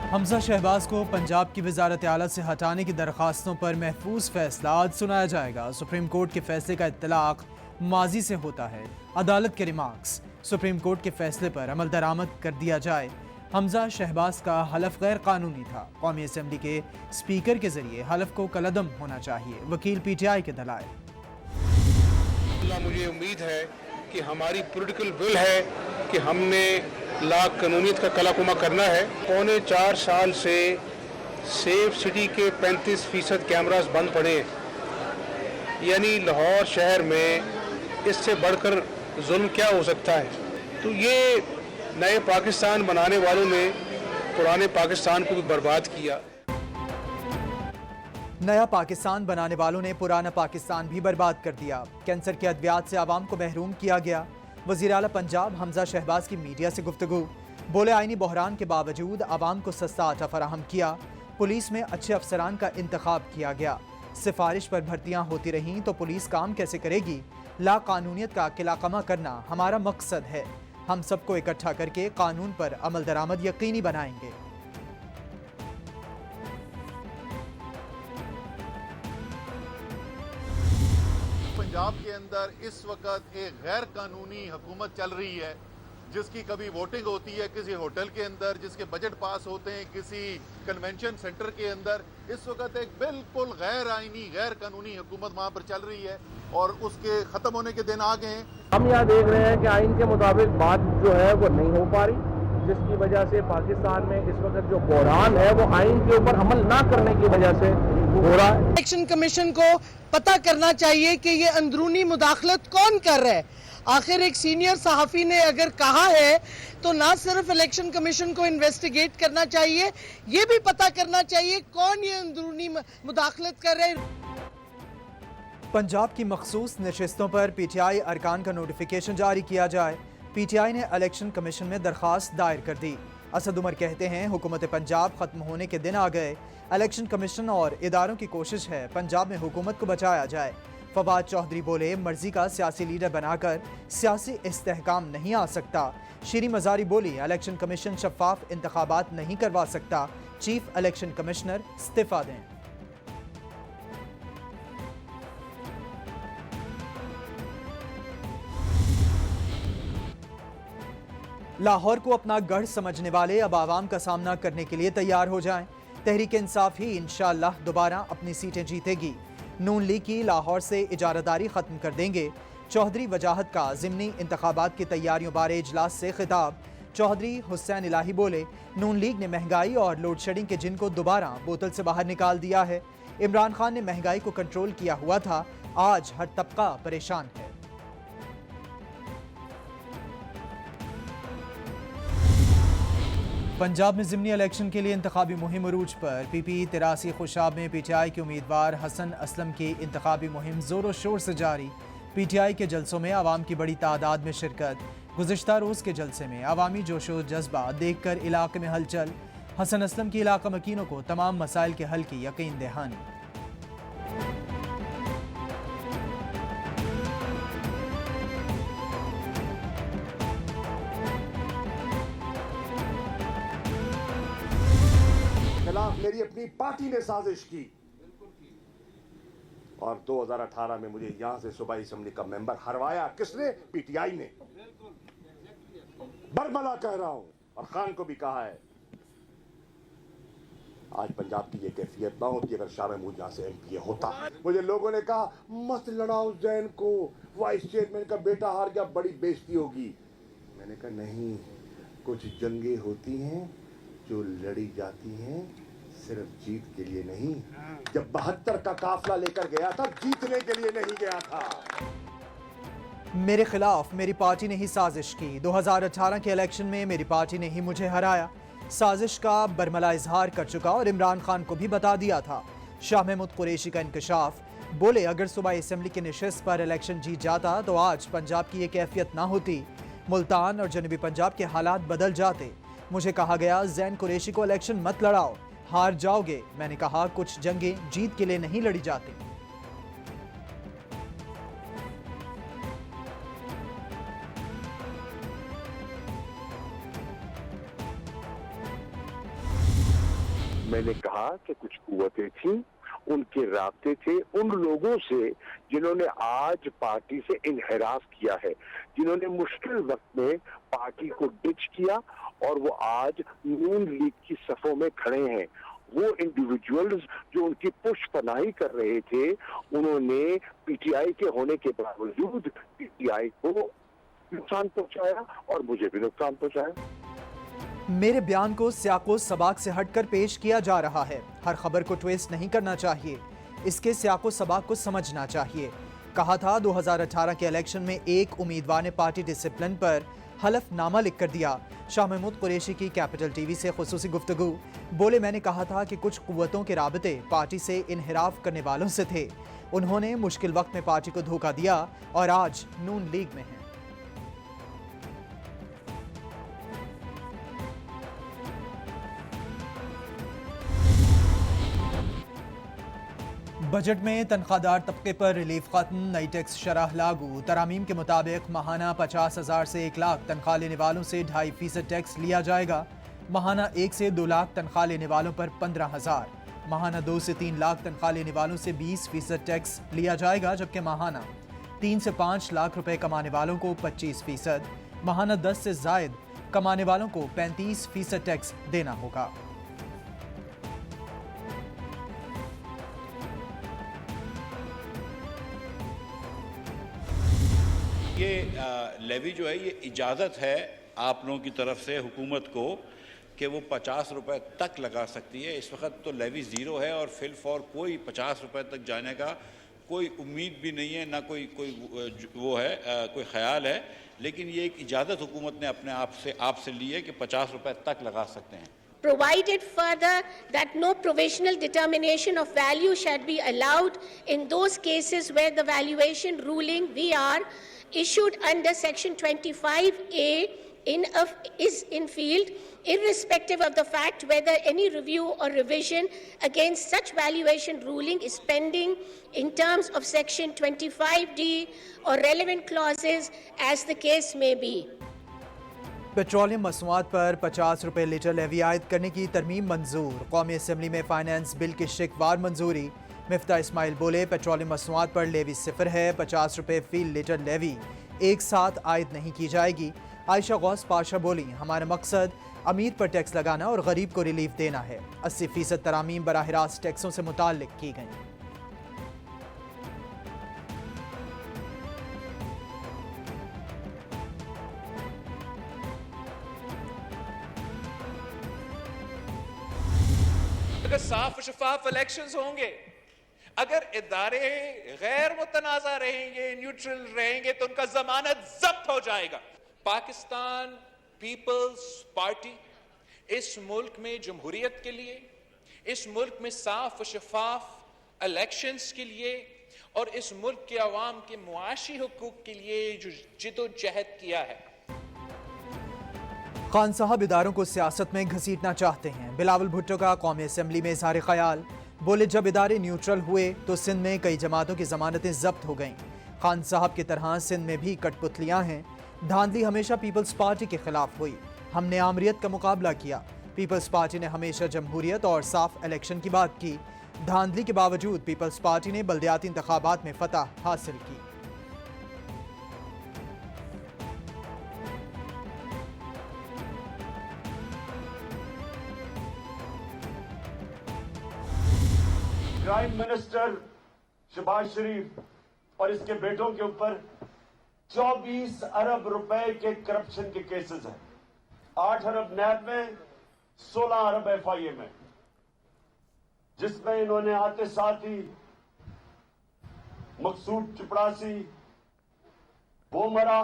हमजा शहबाज को पंजाब की वजारत आला से हटाने की दरखास्तों पर महफूज फैसला आज सुनाया जाएगा। सुप्रीम कोर्ट के फैसले का इत्तलाक माजी से होता है। अदालत के रिमार्क्स, सुप्रीम कोर्ट के फैसले पर अमल दरामद कर दिया जाए। हमजा शहबाज का हलफ गैर कानूनी था। कौमी असम्बली के स्पीकर के जरिए हलफ को कलअदम होना चाहिए। वकील PTI के दलाइल। मुझे उम्मीद है कि हमारी पॉलिटिकल विल है कि हमने ला कानूनियत का कलाकुमा करना है। 3.25 साल से सेफ सिटी के 35% कैमरास बंद पड़े, यानी लाहौर शहर में इससे बढ़कर जुल्म क्या हो सकता है। तो ये नए पाकिस्तान बनाने वालों ने पुराने पाकिस्तान को भी बर्बाद किया। नया पाकिस्तान बनाने वालों ने पुराना पाकिस्तान भी बर्बाद कर दिया। कैंसर के अद्वियात से आवाम को महरूम किया गया। वज़ीर आला पंजाब हमजा शहबाज की मीडिया से गुफ्तगू, बोले आईनी बहरान के बावजूद आवाम को सस्ता आटा फराहम किया। पुलिस में अच्छे अफसरान का इंतखाब किया गया। सिफारिश पर भर्तियां होती रहीं तो पुलिस काम कैसे करेगी। ला कानूनियत का किलाकमा करना हमारा मकसद है। हम सबको इकट्ठा करके कानून पर अमल दरामद यकीनी बनाएंगे। पंजाब के अंदर इस वक्त एक गैर कानूनी हुकूमत चल रही है, जिसकी कभी वोटिंग होती है किसी होटल के अंदर, जिसके बजट पास होते हैं किसी कन्वेंशन सेंटर के अंदर। इस वक्त एक बिल्कुल गैर आईनी गैर कानूनी हुकूमत वहाँ पर चल रही है और उसके ख़त्म होने के दिन आ गए हैं। हम यहाँ देख रहे हैं कि आइन के मुताबिक बात जो है वो नहीं हो पा रही, जिसकी वजह से पाकिस्तान में इस वक्त जो बहरान है वो आइन के ऊपर अमल ना करने की वजह से हो रहा है। इलेक्शन कमीशन को पता करना चाहिए कि ये अंदरूनी मुदाखलत कौन कर रहा है। आखिर एक सीनियर सहाफ़ी ने अगर कहा है तो ना सिर्फ इलेक्शन कमीशन को इन्वेस्टिगेट करना चाहिए, ये भी पता करना चाहिए कौन ये अंदरूनी मुदाखलत कर रहे हैं। पंजाब की मखसूस नशिस्तों पर PTI अरकान का नोटिफिकेशन जारी किया जाए। PTI ने इलेक्शन कमीशन में दरख्वास्त दायर कर दी। असद उमर कहते हैं हुकूमत पंजाब खत्म होने के दिन आ गए। इलेक्शन कमीशन और इदारों की कोशिश है पंजाब में हुकूमत को बचाया जाए। फवाद चौधरी बोले मर्जी का सियासी लीडर बनाकर सियासी इस्तेहकाम नहीं आ सकता। शीरी मजारी बोली इलेक्शन कमीशन शफाफ इंतखाबात नहीं करवा सकता। चीफ इलेक्शन कमिश्नर इस्तीफा दें। लाहौर को अपना गढ़ समझने वाले अब आवाम का सामना करने के लिए तैयार हो जाएं। तहरीक इंसाफ ही इंशाअल्लाह दोबारा अपनी सीटें जीतेगी। नून लीग की लाहौर से इजारादारी खत्म कर देंगे। चौधरी वजाहत का ज़िमनी इंतखाबात की तैयारियों बारे इजलास से खिताब। चौधरी हुसैन इलाही बोले नून लीग ने महंगाई और लोड शेडिंग के जिन को दोबारा बोतल से बाहर निकाल दिया है। इमरान खान ने महंगाई को कंट्रोल किया हुआ था, आज हर तबका परेशान है। पंजाब में ज़िमनी इलेक्शन के लिए इंतखाबी मुहिम उरूज पर। PP 83 खुशाब में PTI के उम्मीदवार हसन असलम की इंतखाबी मुहिम जोरों शोर से जारी। PTI के जलसों में आवाम की बड़ी तादाद में शिरकत। गुज़िश्ता रोज़ के जलसे में अवामी जोशो जज्बा देख कर इलाके में हलचल। हसन असलम की इलाका मकीनों को तमाम मसाइल के हल की यकीन दहानी। मेरी अपनी पार्टी ने साजिश की और 2018 में मुझे यहां से सूबाई असेंबली का मेंबर हरवाया। किसने? PTI ने। बरमला कह रहा हूं और खान को भी कहा है, आज पंजाब की ये कैफियत ना होती अगर शाह महमूद यहां से MPA होता। मुझे लोगों ने कहा मत लड़ाओ जैन को, वाइस चेयरमैन का बेटा हार गया, बड़ी बेइज्जती होगी। मैंने कहा नहीं, कुछ जंगें होती हैं जो लड़ी जाती हैं सिर्फ जीत के लिए नहीं। जब 72 का काफिला लेकर गया था जीतने के लिए नहीं गया था। मेरे खिलाफ मेरी पार्टी ने ही साजिश की। 2018 के इलेक्शन में मेरी पार्टी ने ही मुझे हराया। साजिश का बरमला इजहार कर चुका और इमरान खान को भी बता दिया था। शाह महमूद कुरैशी का इंकशाफ, बोले अगर सूबाई असेंबली की नशिस्त पर इलेक्शन जीत जाता तो आज पंजाब की ये कैफियत ना होती। मुल्तान और जनूबी पंजाब के हालात बदल जाते। मुझे कहा गया जैन कुरैशी को इलेक्शन मत लड़ाओ, हार जाओगे। मैंने कहा कुछ जंगें जीत के लिए नहीं लड़ी जाती। मैंने कहा कि कुछ कुव्वतें थी, उनके रास्ते थे उन लोगों से जिन्होंने आज पार्टी से इनहराफ किया है, जिन्होंने मुश्किल वक्त में पार्टी को डिच किया और वो आज नून लीग की सफों में खड़े हैं। वो इंडिविजुअल्स जो उनकी पुष्पनाही कर रहे थे, उन्होंने पीटीआई के होने के बावजूद पीटीआई को नुकसान पहुंचाया और मुझे भी नुकसान पहुंचाया। मेरे बयान को सियाको सबाक से हटकर पेश किया जा रहा है। हर खबर को ट्विस्ट नहीं करना चाहिए, इसके सियाको सबाक को समझना चाहिए। कहा था 2018 के इलेक्शन में एक उम्मीदवार ने पार्टी डिसिप्लिन पर हलफनामा लिख कर दिया। शाह महमूद कुरैशी की कैपिटल टीवी से खुसूसी गुफ्तगू। बोले, मैंने कहा था कि कुछ कुव्वतों के राबते पार्टी से इनहिराफ करने वालों से थे। उन्होंने मुश्किल वक्त में पार्टी को धोखा दिया और आज नून लीग में है। बजट में तनख्वाहदार तबके पर रिलीफ खत्म, नई टैक्स शरह लागू। तरामीम के मुताबिक माहाना 50,000 से 1 लाख तनख्वाह लेने वालों से 2.5% टैक्स लिया जाएगा। माहाना 1 से 2 लाख तनख्वाह लेने वालों पर 15,000, माहाना 2 से 3 लाख तनख्वाह लेने वालों से 20% टैक्स लिया जाएगा, जबकि माहाना 3 से 5 लाख रुपए कमाने वालों को 25%, माहाना 10 से जायद कमाने वालों को 35% टैक्स देना होगा। ये लेवी जो है, ये इजाज़त है आप लोगों की तरफ से हुकूमत को कि वो 50 रुपए तक लगा सकती है। इस वक्त तो लेवी ज़ीरो है और फिल फॉर कोई 50 रुपए तक जाने का कोई उम्मीद भी नहीं है, ना कोई वो है कोई ख्याल है। लेकिन ये एक इजाज़त हुकूमत ने अपने आपसे ली है कि 50 रुपए तक लगा सकते हैं। Provided further that no provisional determination of value shall be allowed in those cases where the valuation ruling VR issued under section 25A is in field, irrespective of the fact whether any review or revision against such valuation ruling is pending in terms of section 25D or relevant clauses as the case may be. Petroleum मसनूआत पर 50 रुपए litre levy आयद करने की तरमीम मंजूर। कौमी assembly में फाइनेंस बिल की शिकवार मंजूरी। मिफ्ता इस्माइल बोले, पेट्रोलियम मसनूआत पर लेवी सिफर है, 50 रुपए फी लीटर लेवी एक साथ आयद नहीं की जाएगी। आयशा गौस पाशा बोली, हमारा मकसद अमीर पर टैक्स लगाना और गरीब को रिलीफ देना है। 80% तरामीम बराह रास्त टैक्सों से मुताल्लिक की गई। अगर साफ और शफाफ इलेक्शंस होंगे, अगर इदारे गैर मुतनाज़ा रहेंगे, न्यूट्रल रहेंगे, तो उनका जमानत जब्त हो जाएगा। पाकिस्तान पीपल्स पार्टी इस मुल्क में जमहूरियत के लिए, इस मुल्क में साफ और शफाफ इलेक्शंस के लिए और इस मुल्क के अवाम के मुआशी हुकूक के लिए जो जिद्दोजहद किया है। खान साहब इदारों को सियासत में घसीटना चाहते हैं। बिलावल भुट्टो का कौमी असम्बली में इज़हार ख्याल। बोले, जब इदारे न्यूट्रल हुए तो सिंध में कई जमातों की जमानतें जब्त हो गईं। खान साहब की तरह सिंध में भी कठपुतलियां हैं। धांधली हमेशा पीपल्स पार्टी के खिलाफ हुई, हमने आमरीत का मुकाबला किया। पीपल्स पार्टी ने हमेशा जमहूरियत और साफ इलेक्शन की बात की। धांधली के बावजूद पीपल्स पार्टी ने बल्दियाती इंतखाबात में फतह हासिल की। प्राइम मिनिस्टर शहबाज शरीफ और इसके बेटों के ऊपर 24 अरब रुपए के करप्शन के केसेस हैं। 8 अरब नैब में, 16 अरब एफआईए में, जिसमें इन्होंने आते साथ ही मकसूद चपड़ासी, बोमरा,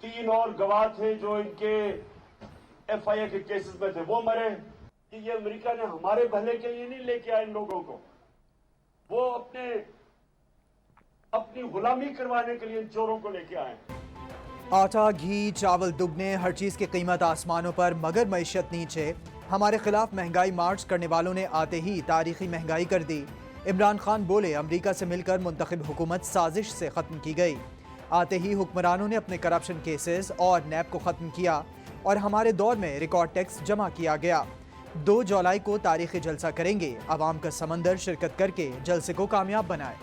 3 और गवाह थे जो इनके एफआईए के केसेस में थे, वो मरे। कि ये अमेरिका ने हमारे भले के लिए नहीं लेके आए इन लोगों को, वो अपनी गुलामी करवाने के लिए इन चोरों को लेके आए। आटा, घी, चावल दुगने, हर चीज की कीमत आसमानों पर, मगर मईशत नीचे। हमारे खिलाफ महंगाई मार्च करने वालों ने आते ही तारीखी महंगाई कर दी। इमरान खान बोले, अमेरिका से मिलकर मुंतखब हुकूमत साजिश से खत्म की गई। आते ही हुक्मरानों ने अपने करप्शन केसेस और नैब को खत्म किया और हमारे दौर में रिकॉर्ड टैक्स जमा किया गया। 2 जुलाई को तारीखी जलसा करेंगे। अवाम का समंदर शिरकत करके जलसे को कामयाब बनाए।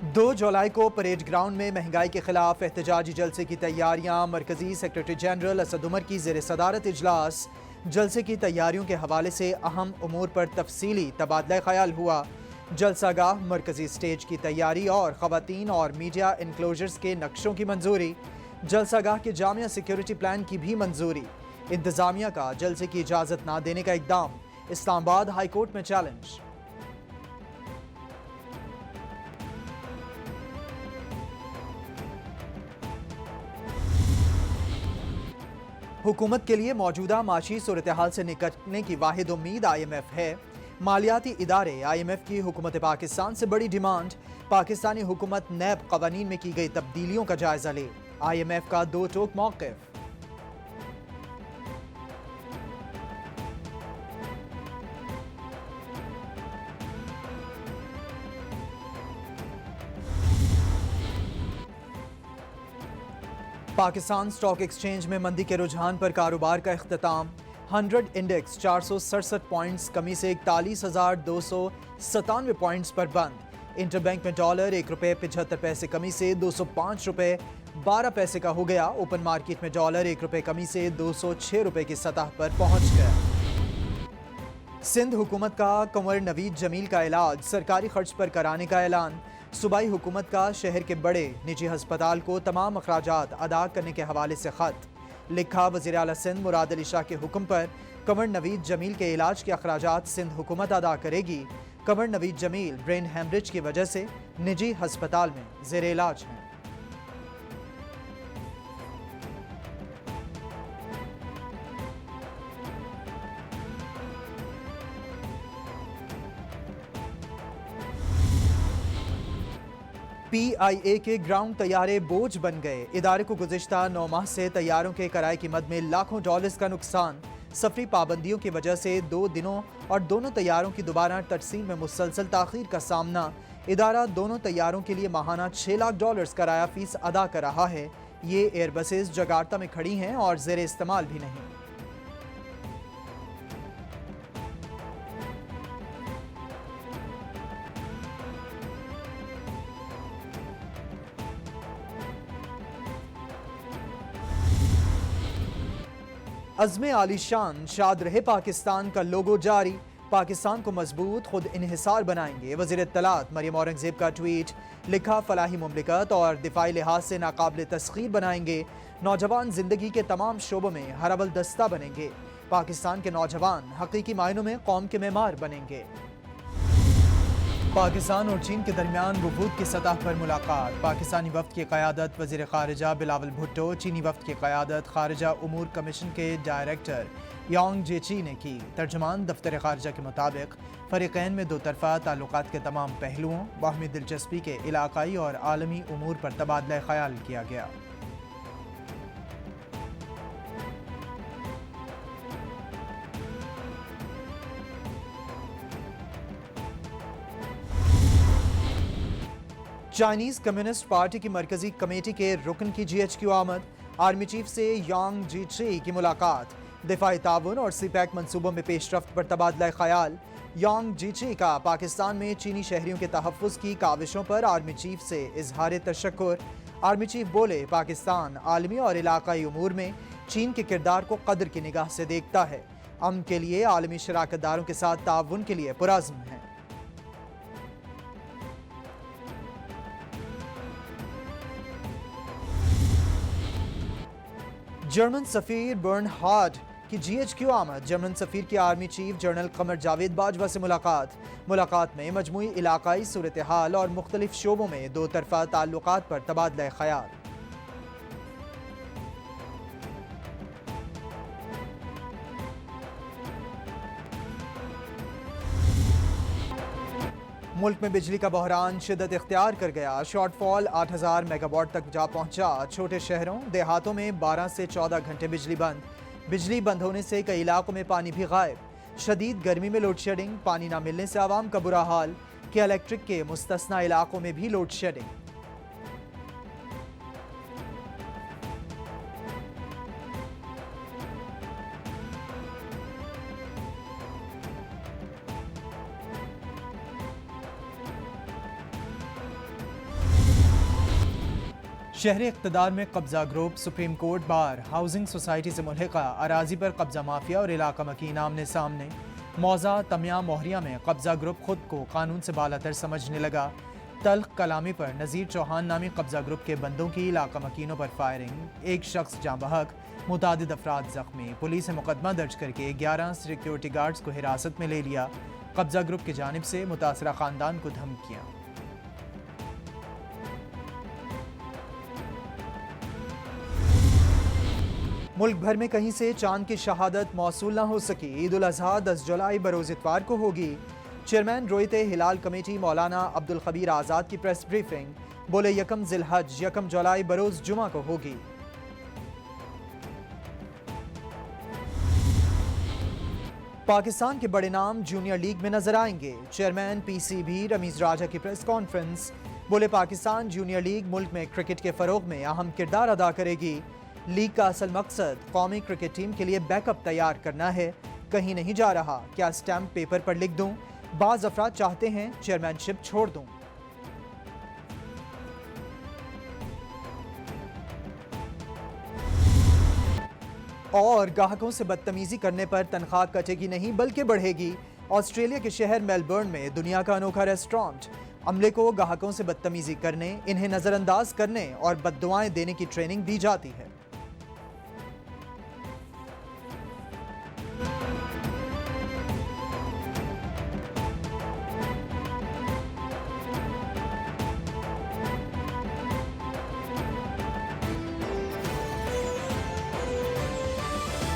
दो जुलाई को परेड ग्राउंड में महंगाई के खिलाफ एहतजाजी जलसे की तैयारियां। मरकजी सेक्रेटरी जनरल असद उमर की ज़ेर सदारत इजलास। जलसे की तैयारियों के हवाले से अहम उमूर पर तफसीली तबादला ख्याल हुआ। जलसागाह, मरकजी स्टेज की तैयारी और ख़वातीन और मीडिया इनक्लोजर्स के नक्शों की मंजूरी। जलसागाह के जामिया सिक्योरिटी प्लान की भी मंजूरी। इंतजामिया का जलसे की इजाज़त ना देने का इकदाम। इस्लामाबाद हाई कोर्ट में चैलेंज। हुकूमत के लिए मौजूदा माशी सूरत हाल से निकलने की वाहिद उम्मीद IMF है। मालियाती इदारे IMF की हुकूमत पाकिस्तान से बड़ी डिमांड। पाकिस्तानी हुकूमत नैब कवानीन में की गई तब्दीलियों का जायजा ले। IMF का दो टोक मौक़िफ़। पाकिस्तान स्टॉक एक्सचेंज में मंदी के रुझान पर कारोबार का इख्तिताम। 100 इंडेक्स 467 पॉइंट्स कमी से 41,297 पॉइंट्स पर बंद। इंटरबैंक में डॉलर ₹1.75 कमी से 205 रुपए 12 पैसे का हो गया। ओपन मार्केट में डॉलर ₹1 कमी से 206 रुपए की सतह पर पहुंच गया। सिंध हुकूमत का कंवर नवीद जमील का इलाज सरकारी खर्च पर कराने का ऐलान। सूबाई हुकूमत का शहर के बड़े निजी हस्पताल को तमाम अखराजात अदा करने के हवाले से खत लिखा। वज़ीर आला सिंध मुराद अली शाह के हुक्म पर कंवर नवीद जमील के इलाज के अखराजात सिंध हुकूमत अदा करेगी। कंवर नवीद जमील ब्रेन हेमरेज की वजह से निजी हस्पताल में ज़ेर इलाज हैं। PIA के ग्राउंड तैयारे बोझ बन गए। इदारे को गुज़िश्ता 9 माह से तैयारों के किराए की मद में लाखों डॉलर्स का नुकसान। सफरी पाबंदियों की वजह से 2 दिनों और दोनों तैयारों की दोबारा तर्सीम में मुसलसल ताख़ीर का सामना। इदारा दोनों तैयारों के लिए माहाना $6 लाख किराया फीस अदा कर रहा है। ये एयरबसेस जगार्ता में खड़ी हैं और ज़ेर इस्तेमाल भी नहीं। अज़्मे आलीशान शाद रहे पाकिस्तान का लोगो जारी। पाकिस्तान को मजबूत खुद इन्हिसार बनाएंगे। वज़ीर इत्तलात मरियम औरंगज़ेब का ट्वीट। लिखा, फलाही मुमलिकत और दिफाई लिहाज से नाकाबिल तस्खीर बनाएंगे। नौजवान जिंदगी के तमाम शोबों में हरबल दस्ता बनेंगे। पाकिस्तान के नौजवान हकीकी मायनों में कौम के मेमार बनेंगे। पाकिस्तान और चीन के दरमियान वफूद की सतह पर मुलाकात। पाकिस्तानी वफ्द की क़यादत वज़ीर ख़ारिजा बिलावल भुट्टो, चीनी वफ्द की क़यादत ख़ारिजा उमूर कमीशन के डायरेक्टर यांग जेची ने की। तर्जुमान दफ्तर ख़ारिजा के मुताबिक फ़रीक़ैन में दोतरफ़ा ताल्लुक़ात के तमाम पहलुओं, बाहमी दिलचस्पी के इलाक़ाई और आलमी उमूर पर तबादला ख़याल किया गया। चाइनीज़ कम्युनिस्ट पार्टी की मरकजी कमेटी के रुकन की GHQ आमद। आर्मी चीफ से यांग जीची की मुलाकात। दिफाई ताउन और CPEC मनसूबों में पेशरफ्त पर तबादला ख्याल। यांग जीची का पाकिस्तान में चीनी शहरियों के तहफ़्फ़ुज़ की काविशों पर आर्मी चीफ से इजहार तशक्कुर। आर्मी चीफ बोले, पाकिस्तान आलमी और इलाकाई उमूर में चीन के किरदार को कदर की निगाह से देखता है। अमन के लिए आलमी शराकतदारों के साथ ताउन के लिए पुरज़्म है। जर्मन सफीर बर्नहार्ड की GHQ आमद। जर्मन सफीर की army chief general Qamar Javed Bajwa से मुलाकात में मजमूई इलाकाई सूरत हाल और मुख्तलिफ शोबों में दो तरफा ताल्लुकात पर तबादला ख्याल। मुल्क में बिजली का बहरान शिद्दत इख्तियार कर गया। शॉर्टफॉल 8000 मेगावाट तक जा पहुंचा। छोटे शहरों देहातों में 12 से 14 घंटे बिजली बंद। बिजली बंद होने से कई इलाकों में पानी भी गायब। शदीद गर्मी में लोड शेडिंग, पानी न मिलने से आवाम का बुरा हाल। कि इलेक्ट्रिक के मुस्तस्ना इलाकों में भी लोड शेडिंग। शहरी इक़्तिदार में कब्जा group, supreme court bar, housing society से मुल्हिका अराजी पर कब्जा माफिया और इलाका मकीन आमने सामने। मौजा तमिया मोहरिया में कब्जा ग्रुप खुद को कानून से बालातर समझने लगा। तल्ख कलामी पर नज़ीर चौहान नामी कब्जा ग्रुप के बंदों की इलाका मकीनों पर फायरिंग, एक शख्स जाँ बहक, मुतादिद अफराद जख्मी। पुलिस ने मुकदमा दर्ज करके 11 सिक्योरिटी गार्ड्स को हिरासत में ले लिया। कब्जा ग्रुप की जानिब से मुतासरा खानदान को धमकियाँ। मुल्क भर में कहीं से चांद की शहादत मौसूल न हो सकी। ईद उल अजहा 10 जुलाई बरोज़ इतवार को होगी। चेयरमैन रोयत हिलाल कमेटी मौलाना अब्दुल खबीर आज़ाद की प्रेस ब्रीफिंग, बोले 1 ज़िलहज 1 जुलाई बरोज़ जुमा को होगी। पाकिस्तान के बड़े नाम जूनियर लीग में नजर आएंगे। चेयरमैन PCB रमीज राजा की प्रेस कॉन्फ्रेंस, बोले पाकिस्तान जूनियर लीग मुल्क में क्रिकेट के फरोग में अहम किरदार अदा करेगी। लीग का असल मकसद कौमी क्रिकेट टीम के लिए बैकअप तैयार करना है, कहीं नहीं जा रहा। क्या स्टैम्प पेपर पर लिख दूं? बाज़ अफराद चाहते हैं चेयरमैनशिप छोड़ दूं। और गाहकों से बदतमीजी करने पर तनख्वाह कटेगी नहीं बल्कि बढ़ेगी। ऑस्ट्रेलिया के शहर मेलबर्न में दुनिया का अनोखा रेस्टोरेंट, अमले को गाहकों से बदतमीजी करने, इन्हें नजरअंदाज करने और बद्दुआएं देने की ट्रेनिंग दी जाती है।